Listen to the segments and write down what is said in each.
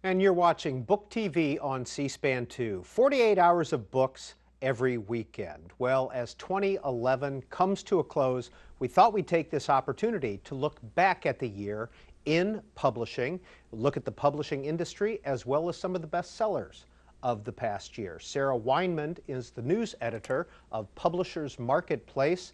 And you're watching Book TV on C-SPAN 2. 48 hours of books every weekend. Well, as 2011 comes to a close, we thought we'd take this opportunity to look back at the year in publishing, look at the publishing industry, as well as some of the bestsellers of the past year. Sarah Weinman is the news editor of Publishers Marketplace.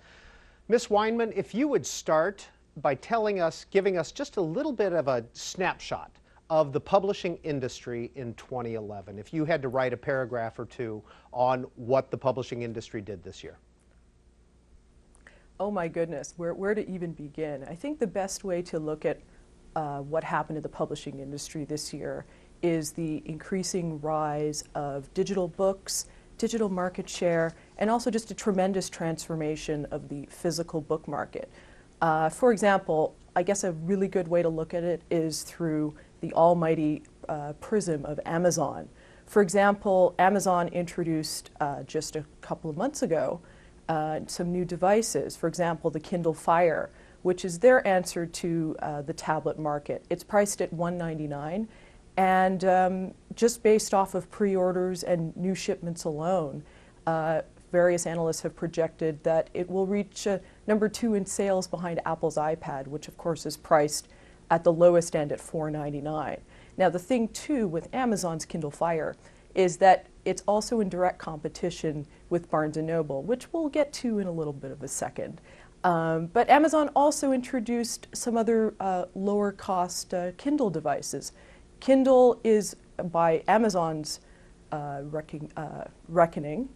Miss Weinman, if you would start by giving us just a little bit of a snapshot of the publishing industry in 2011, if you had to write a paragraph or two on what the publishing industry did this year. Oh my goodness, where to even begin? I think the best way to look at what happened in the publishing industry this year is the increasing rise of digital books, digital market share, and also just a tremendous transformation of the physical book market. For example, I guess a really good way to look at it is through the almighty prism of Amazon. For example, Amazon introduced just a couple of months ago some new devices. For example, the Kindle Fire, which is their answer to the tablet market. It's priced at $199, and just based off of pre-orders and new shipments alone, various analysts have projected that it will reach number 2 in sales behind Apple's iPad, which of course is priced at the lowest end at $499. Now the thing too with Amazon's Kindle Fire is that it's also in direct competition with Barnes & Noble, which we'll get to in a little bit of a second. But Amazon also introduced some other lower cost Kindle devices. Kindle is, by Amazon's reckoning,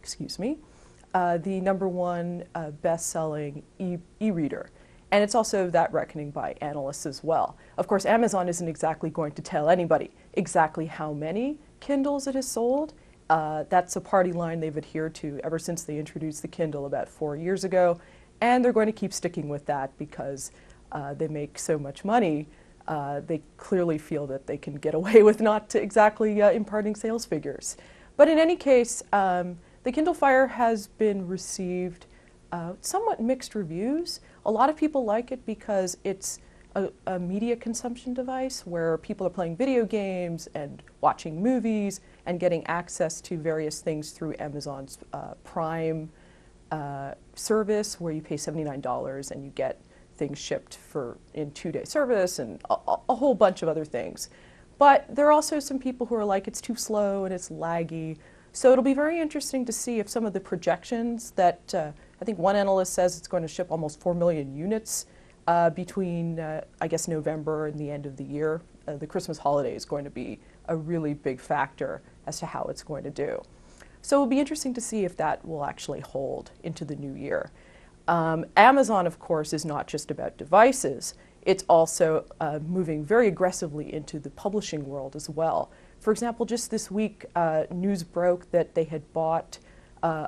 the number 1 best-selling e-reader. And it's also that reckoning by analysts as well. Of course, Amazon isn't exactly going to tell anybody exactly how many Kindles it has sold. That's a party line they've adhered to ever since they introduced the Kindle about 4 years ago. And they're going to keep sticking with that because they make so much money. They clearly feel that they can get away with not exactly imparting sales figures. But in any case, the Kindle Fire has been received somewhat mixed reviews. A lot of people like it because it's a media consumption device where people are playing video games and watching movies and getting access to various things through Amazon's Prime service, where you pay $79 and you get things shipped in 2-day service and a whole bunch of other things. But there are also some people who are like, it's too slow and it's laggy. So it'll be very interesting to see if some of the projections that I think one analyst says it's going to ship almost 4 million units between, I guess, November and the end of the year. The Christmas holiday is going to be a really big factor as to how it's going to do. So it'll be interesting to see if that will actually hold into the new year. Amazon, of course, is not just about devices. It's also moving very aggressively into the publishing world as well. For example, just this week, news broke that they had bought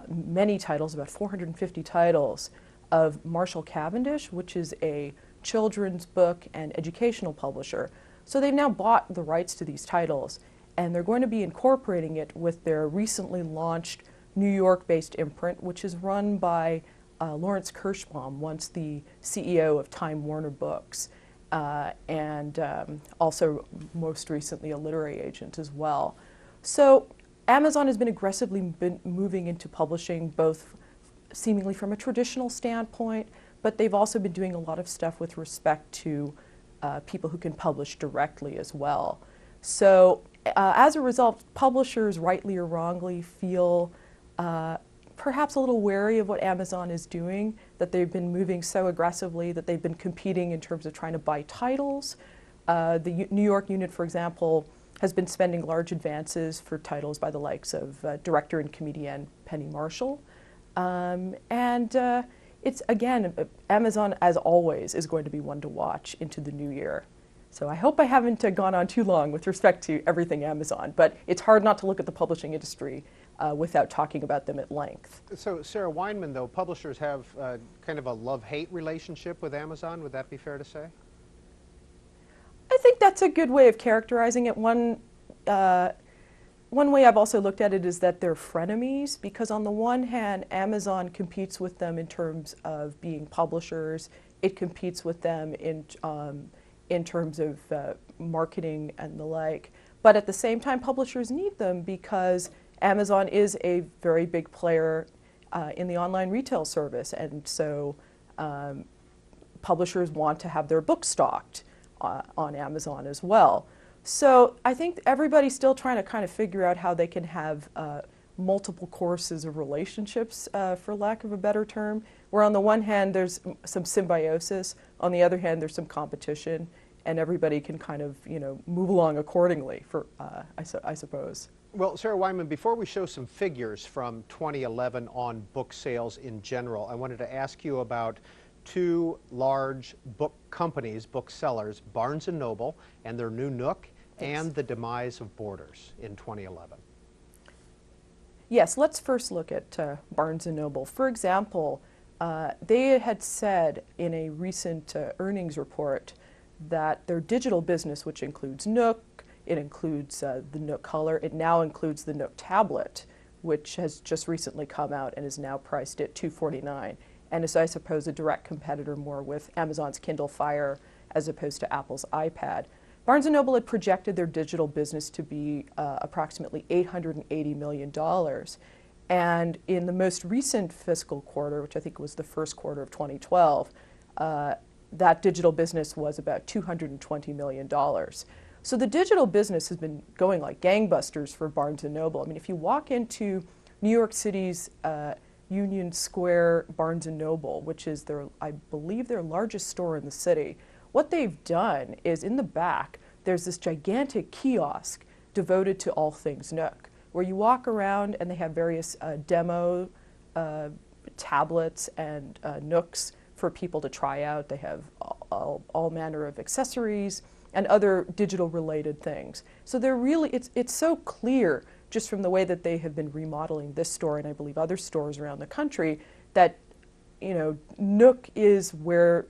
many titles, about 450 titles, of Marshall Cavendish, which is a children's book and educational publisher. So they've now bought the rights to these titles, and they're going to be incorporating it with their recently launched New York-based imprint, which is run by Lawrence Kirschbaum, once the CEO of Time Warner Books, and also most recently a literary agent as well. So Amazon has been aggressively moving into publishing, both seemingly from a traditional standpoint, but they've also been doing a lot of stuff with respect to people who can publish directly as well. So as a result, publishers, rightly or wrongly, feel perhaps a little wary of what Amazon is doing, that they've been moving so aggressively, that they've been competing in terms of trying to buy titles. The New York unit, for example, has been spending large advances for titles by the likes of director and comedian Penny Marshall. It's, again, Amazon, as always, is going to be one to watch into the new year. So I hope I haven't gone on too long with respect to everything Amazon, but it's hard not to look at the publishing industry without talking about them at length. So Sarah Weinman, though, publishers have kind of a love-hate relationship with Amazon. Would that be fair to say? I think that's a good way of characterizing it. One way I've also looked at it is that they're frenemies, because on the one hand, Amazon competes with them in terms of being publishers. It competes with them in terms of marketing and the like. But at the same time, publishers need them because Amazon is a very big player in the online retail service, and so publishers want to have their books stocked on Amazon as well. So I think everybody's still trying to kind of figure out how they can have multiple courses of relationships, for lack of a better term, where on the one hand there's some symbiosis, on the other hand there's some competition, and everybody can kind of, move along accordingly, I suppose. Well, Sarah Weinman, before we show some figures from 2011 on book sales in general, I wanted to ask you about two large book companies, booksellers, Barnes & Noble and their new Nook, and the demise of Borders in 2011. Yes, let's first look at Barnes & Noble. For example, they had said in a recent earnings report that their digital business, which includes Nook, it includes the Nook Color, it now includes the Nook Tablet, which has just recently come out and is now priced at $249, and is, I suppose, a direct competitor more with Amazon's Kindle Fire as opposed to Apple's iPad. Barnes & Noble had projected their digital business to be approximately $880 million. And in the most recent fiscal quarter, which I think was the first quarter of 2012, that digital business was about $220 million. So the digital business has been going like gangbusters for Barnes & Noble. I mean, if you walk into New York City's Union Square Barnes & Noble, which is I believe their largest store in the city, what they've done is in the back, there's this gigantic kiosk devoted to all things Nook, where you walk around and they have various demo tablets and Nooks for people to try out. They have all manner of accessories and other digital related things. So they're really, it's so clear just from the way that they have been remodeling this store and I believe other stores around the country that, Nook is where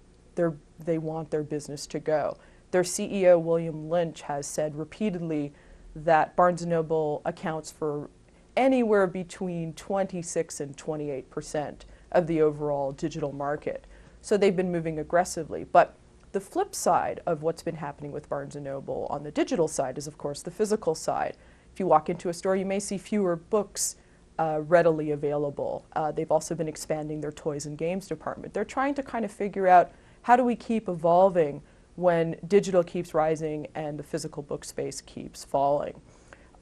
they want their business to go. Their CEO, William Lynch, has said repeatedly that Barnes & Noble accounts for anywhere between 26 and 28% of the overall digital market. So they've been moving aggressively. But the flip side of what's been happening with Barnes & Noble on the digital side is, of course, the physical side. If you walk into a store, you may see fewer books readily available. They've also been expanding their toys and games department. They're trying to kind of figure out how do we keep evolving when digital keeps rising and the physical book space keeps falling.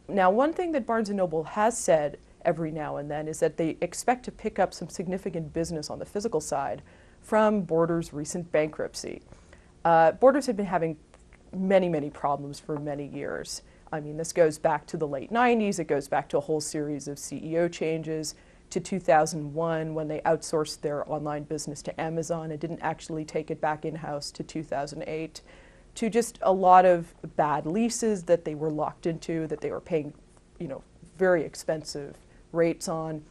Now, one thing that Barnes & Noble has said every now and then is that they expect to pick up some significant business on the physical side from Borders' recent bankruptcy. Borders had been having many problems for many years. I mean, this goes back to the late 90s, it goes back to a whole series of CEO changes, to 2001 when they outsourced their online business to Amazon and didn't actually take it back in-house, to 2008, to just a lot of bad leases that they were locked into, that they were paying, very expensive rates on.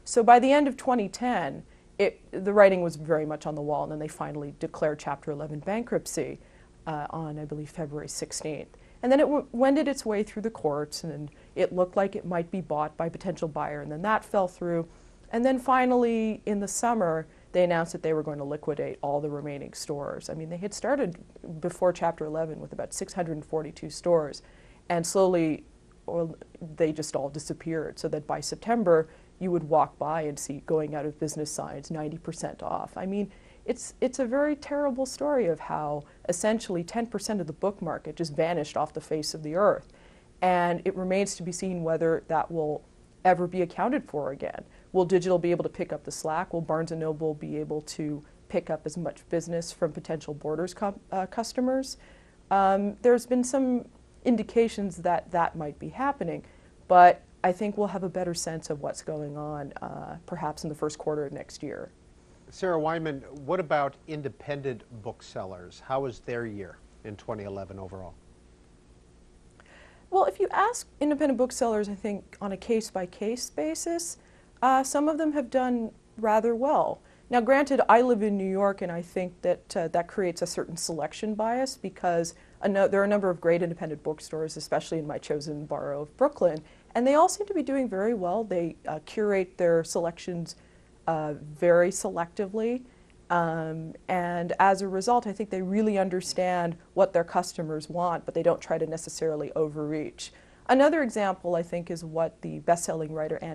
So by the end of 2010, the writing was very much on the wall, and then they finally declared Chapter 11 bankruptcy on, I believe, February 16th. And then it wended its way through the courts, and it looked like it might be bought by a potential buyer, and then that fell through. And then finally, in the summer, they announced that they were going to liquidate all the remaining stores. I mean, they had started before Chapter 11 with about 642 stores, and slowly they just all disappeared, so that by September, you would walk by and see going out of business signs, 90% off. I mean, it's a very terrible story of how essentially 10% of the book market just vanished off the face of the earth. And it remains to be seen whether that will ever be accounted for again. Will digital be able to pick up the slack? Will Barnes & Noble be able to pick up as much business from potential Borders customers? There's been some indications that that might be happening, but I think we'll have a better sense of what's going on perhaps in the first quarter of next year. Sarah Weinman, what about independent booksellers? How was their year in 2011 overall? Well, if you ask independent booksellers, I think on a case-by-case basis, some of them have done rather well. Now, granted, I live in New York, and I think that that creates a certain selection bias because there are a number of great independent bookstores, especially in my chosen borough of Brooklyn, and they all seem to be doing very well. They curate their selections very selectively, And as a result, I think they really understand what their customers want, but they don't try to necessarily overreach. Another example, I think, is what the best-selling writer and